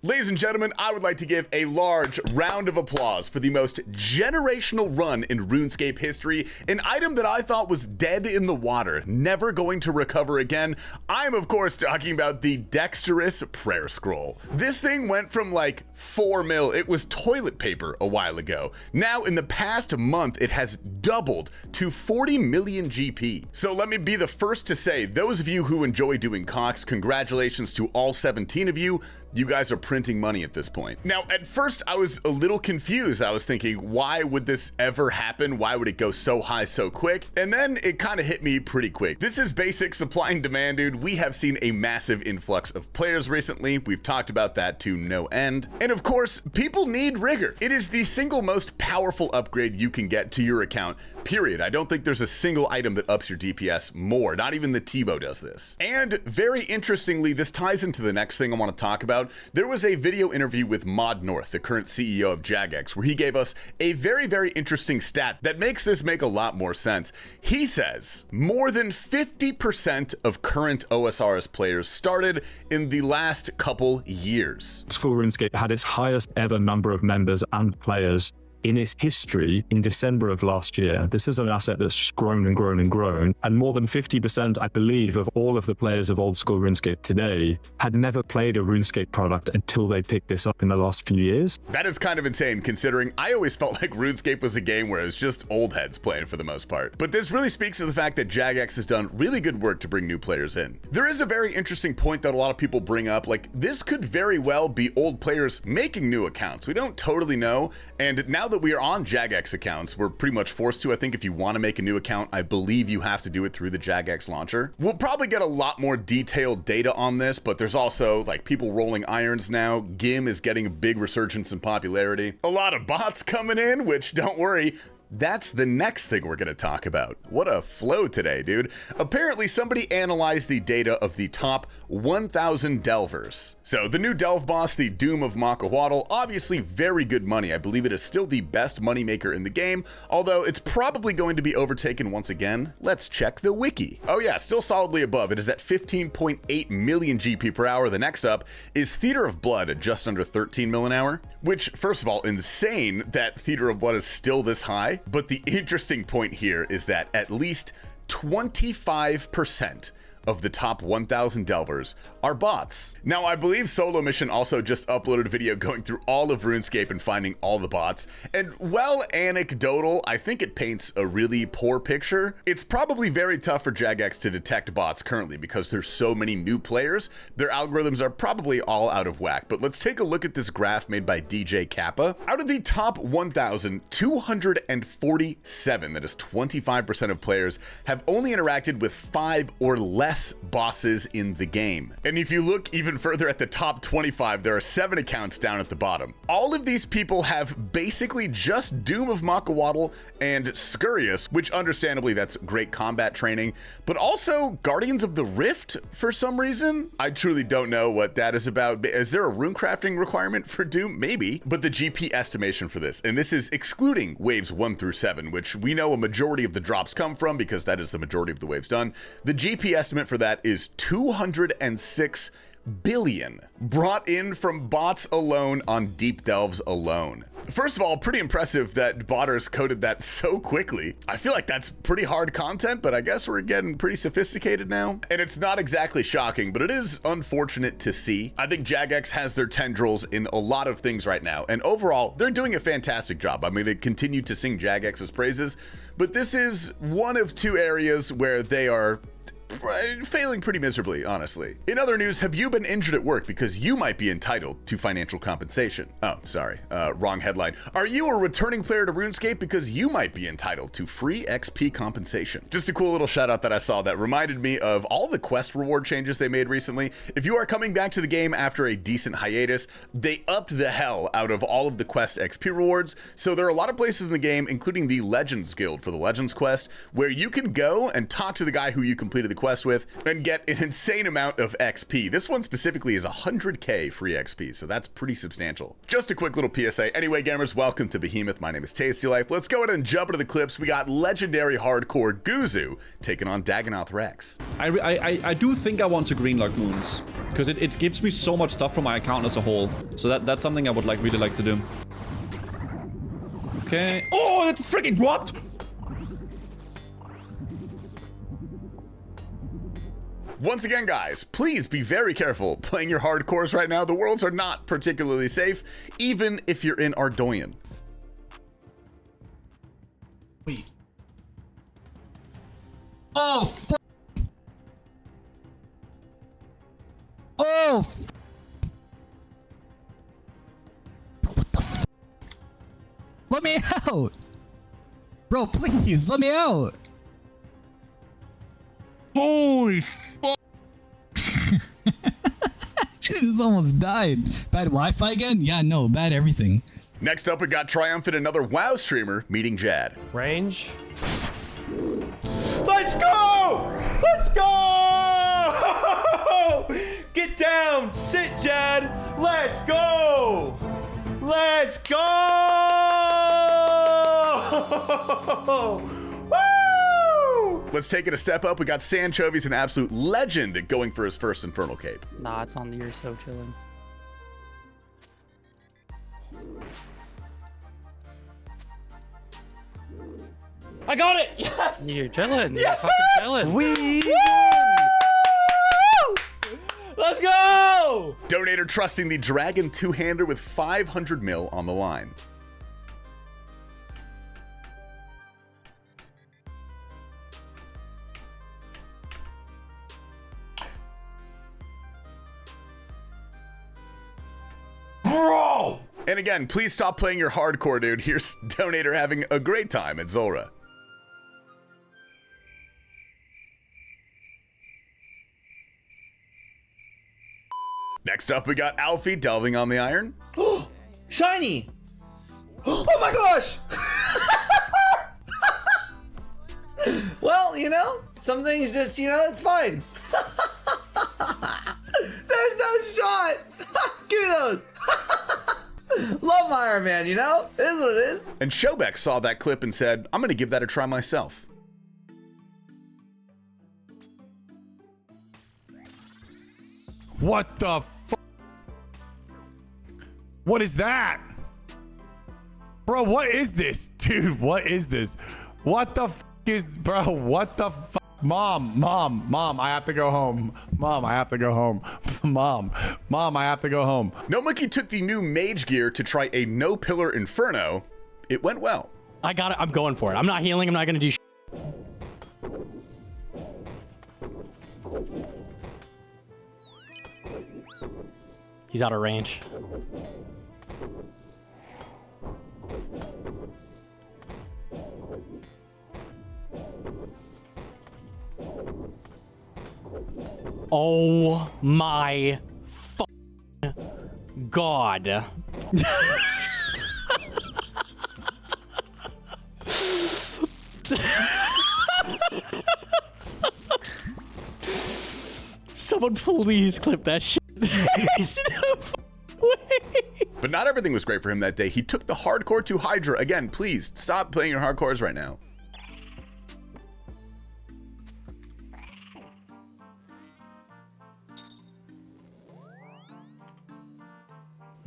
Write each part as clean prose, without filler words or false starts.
Ladies and gentlemen, I would like to give a large round of applause for the most generational run in RuneScape history, an item that I thought was dead in the water, never going to recover again. I'm of course talking about the Dexterous Prayer Scroll. This thing went from like 4 mil, it was toilet paper a while ago. Now in the past month, it has doubled to 40 million GP. So let me be the first to say, those of you who enjoy doing cocks, congratulations to all 17 of you. You guys are printing money at this point. Now, at first I was a little confused. I was thinking, why would this ever happen? Why would it go so high so quick? And then it kind of hit me pretty quick. This is basic supply and demand, dude. We have seen a massive influx of players recently. We've talked about that to no end. And of course, people need rigor. It is the single most powerful upgrade you can get to your account, period. I don't think there's a single item that ups your DPS more. Not even the Tebow does this. And very interestingly, this ties into the next thing I want to talk about. There was a video interview with Mod North, the current CEO of Jagex, where he gave us a very, very interesting stat that makes this make a lot more sense. He says more than 50% of current OSRS players started in the last couple years. Oldschool RuneScape had its highest ever number of members and players in its history in December of last year. This is an asset that's grown and grown and grown. And more than 50%, I believe, of all of the players of Oldschool RuneScape today had never played a RuneScape product until they picked this up in the last few years. That is kind of insane, considering I always felt like RuneScape was a game where it was just old heads playing for the most part. But this really speaks to the fact that Jagex has done really good work to bring new players in. There is a very interesting point that a lot of people bring up, like this could very well be old players making new accounts. We don't totally know. And now that we are on Jagex accounts, we're pretty much forced to. I think if you want to make a new account, I believe you have to do it through the Jagex launcher. We'll probably get a lot more detailed data on this, but there's also like people rolling irons now. GIM is getting a big resurgence in popularity. A lot of bots coming in, which don't worry, that's the next thing we're going to talk about. What a flow today, dude. Apparently somebody analyzed the data of the top 1,000 delvers. So the new delve boss, the Doom of Makawaddle, obviously very good money. I believe it is still the best moneymaker in the game, although it's probably going to be overtaken once again. Let's check the wiki. Oh yeah, still solidly above. It is at 15.8 million GP per hour. The next up is Theater of Blood at just under 13 mil an hour, which first of all, insane that Theater of Blood is still this high. But the interesting point here is that at least 25% of the top 1,000 delvers are bots. Now, I believe Solo Mission also just uploaded a video going through all of RuneScape and finding all the bots. And while anecdotal, I think it paints a really poor picture. It's probably very tough for Jagex to detect bots currently because there's so many new players. Their algorithms are probably all out of whack. But let's take a look at this graph made by DJ Kappa. Out of the top 1,247, that is 25% of players, have only interacted with 5 or less bosses in the game. And if you look even further at the top 25, there are 7 accounts down at the bottom. All of these people have basically just Doom of Makawaddle and Scurious, which understandably that's great combat training, but also Guardians of the Rift for some reason. I truly don't know what that is about. Is there a rune crafting requirement for Doom? Maybe. But the GP estimation for this, and this is excluding waves 1 through 7, which we know a majority of the drops come from because that is the majority of the waves done. The GP estimate for that is 206 billion brought in from bots alone on deep delves alone. First of all, pretty impressive that botters coded that so quickly. I feel like that's pretty hard content, but I guess we're getting pretty sophisticated now. And it's not exactly shocking, but it is unfortunate to see. I think Jagex has their tendrils in a lot of things right now, and overall, they're doing a fantastic job. I'm going to continue to sing Jagex's praises, but this is one of 2 areas where they are failing pretty miserably, honestly. In other news, have you been injured at work because you might be entitled to financial compensation? Oh, sorry, wrong headline. Are you a returning player to RuneScape because you might be entitled to free XP compensation? Just a cool little shout out that I saw that reminded me of all the quest reward changes they made recently. If you are coming back to the game after a decent hiatus, they upped the hell out of all of the quest XP rewards. So there are a lot of places in the game, including the Legends Guild for the Legends quest, where you can go and talk to the guy who you completed the the quest with and get an insane amount of XP. This one specifically is 100k free XP, so that's pretty substantial. Just a quick little PSA. Anyway, gamers, welcome to Behemeth. My name is Tasty Life. Let's go ahead and jump into the clips. We got legendary hardcore Guzu taking on Dagonoth Rex. I do think I want to greenlock moons because it gives me so much stuff for my account as a whole. So that's something I would really like to do. Okay. Oh, it freaking dropped! Once again, guys, please be very careful playing your hardcores right now. The worlds are not particularly safe, even if you're in Ardoyan. Wait. Oh, f. Oh, f. What the f? Let me out! Bro, please, let me out! Holy fuck! Shit, just almost died. Bad Wi-Fi again? Yeah, no, bad everything. Next up, we got Triumphant, another WoW streamer, meeting Jad. Range. Let's go! Let's go! Get down! Sit, Jad! Let's go! Let's go! Woo! Let's take it a step up. We got Sanchovies, an absolute legend, going for his first Infernal Cape. Nah, it's on the You're So Chillin'. I got it! Yes! You're chillin'. Yes! You're fucking chillin'. We Let's go! Donator trusting the Dragon two-hander with 500 mil on the line. Bro! And again, please stop playing your hardcore, dude. Here's Donator having a great time at Zulrah. Next up, we got Alfie delving on the iron. Shiny! Oh my gosh! Well, you know, some things just, you know, it's fine. There's no shot! Give me those! Love my Iron Man, you know? It is what it is. And Shobek saw that clip and said, I'm gonna give that a try myself. What the fuck? What is that? Bro, what is this? Dude, what is this? What the fuck is, bro, what the fuck? Mom, I have to go home. Mom, I have to go home. Mom, I have to go home. Gnomonkey took the new mage gear to try a no-pillar inferno. It went well. I got it. I'm going for it. I'm not healing. I'm not gonna do shit. He's out of range. Oh my God. Someone please clip that shit. There's no way. But not everything was great for him that day. He took the hardcore to Hydra. Again, please stop playing your hardcores right now.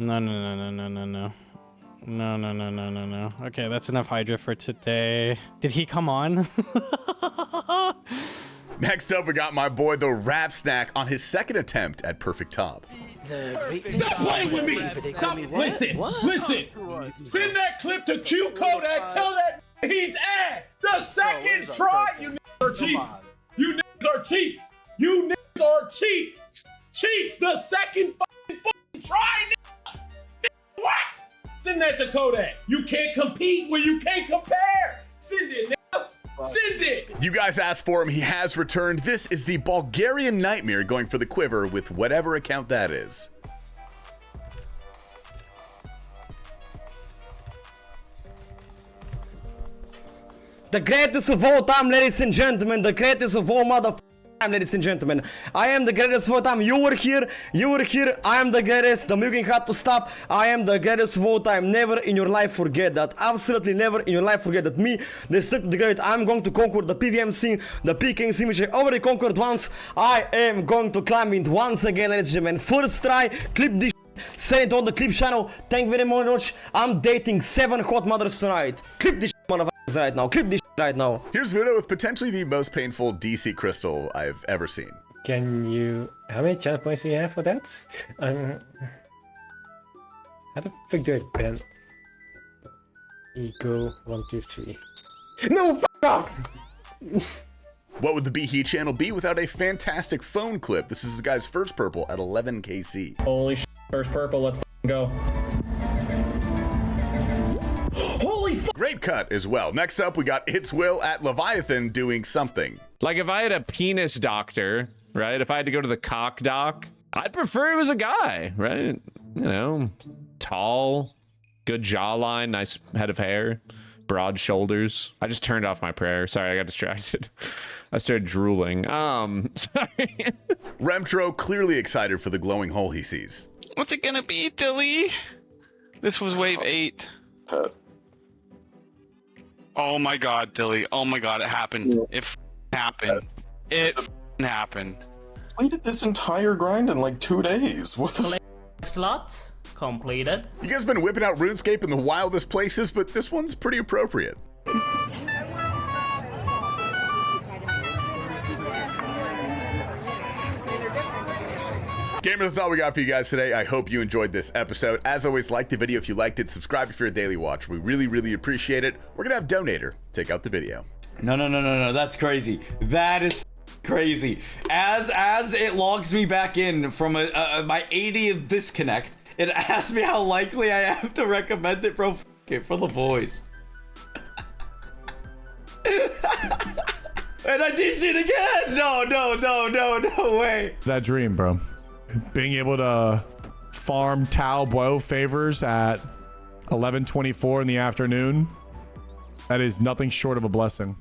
No. Okay, that's enough Hydra for today. Did he come on? Next up, we got my boy, TheRapSnack, on his second attempt at Perfect Top. Stop playing with me! Stop! Listen! Send that clip to Q Kodak. Tell that he's ass. The second try. You niggas are cheats. You niggas are cheats. You niggas are cheats. Cheats. The second fucking try. Nigga. What? Send that to Kodak. You can't compete when you can't compare. Send it, nigga. Send it. You guys asked for him. He has returned. This is the Bulgarian Nightmare going for the quiver with whatever account that is. The greatest of all time, ladies and gentlemen, the greatest of all motherfuckers. time, ladies and gentlemen. I am the greatest of all time. You were here. I am the greatest. The mugging had to stop. I am the greatest of all time. Never in your life forget that. Absolutely never in your life forget that. Me, the Strict the Great, I'm going to conquer the PVM scene, the PK scene, which I already conquered once. I am going to climb it once again, ladies and gentlemen. First try, clip this. Send it on the clip channel. Thank you very much. I'm dating 7 hot mothers tonight. Clip this motherfuckers right now. Clip this right now. Here's Vuto with potentially the most painful DC crystal I've ever seen. Can you... How many channel points do you have for that? How the fuck do I ban? Ego 1, 2, 3. No, fuck off! What would the BEHE channel be without a fantastic phone clip? This is the guy's first purple at 11 KC. Holy shit, first purple, let's go. Holy fuck! Great cut as well. Next up, we got ItsWill at Leviathan doing something. Like if I had a penis doctor, right? If I had to go to the cock doc, I'd prefer it was a guy, right? You know, tall, good jawline, nice head of hair, broad shoulders. I just turned off my prayer. Sorry, I got distracted. I started drooling. Sorry. Remtro clearly excited for the glowing hole he sees. What's it gonna be, Dilly? This was wave 8. Oh my god, Dilly. Oh my god, it happened. It happened. It happened. I did this entire grind in like 2 days. What the Slot completed. You guys been whipping out RuneScape in the wildest places, but this one's pretty appropriate. Gamers, that's all we got for you guys today. I hope you enjoyed this episode. As always, like the video if you liked it. Subscribe if you're a daily watcher. We really, really appreciate it. We're going to have Donator take out the video. No. That's crazy. That is crazy. As it logs me back in from my 80th disconnect, it asks me how likely I am to recommend it, bro. F it for the boys. And I DC'd again. No way. That dream, bro. Being able to farm Tau Bow favors at 11:24 in the afternoon, that is nothing short of a blessing.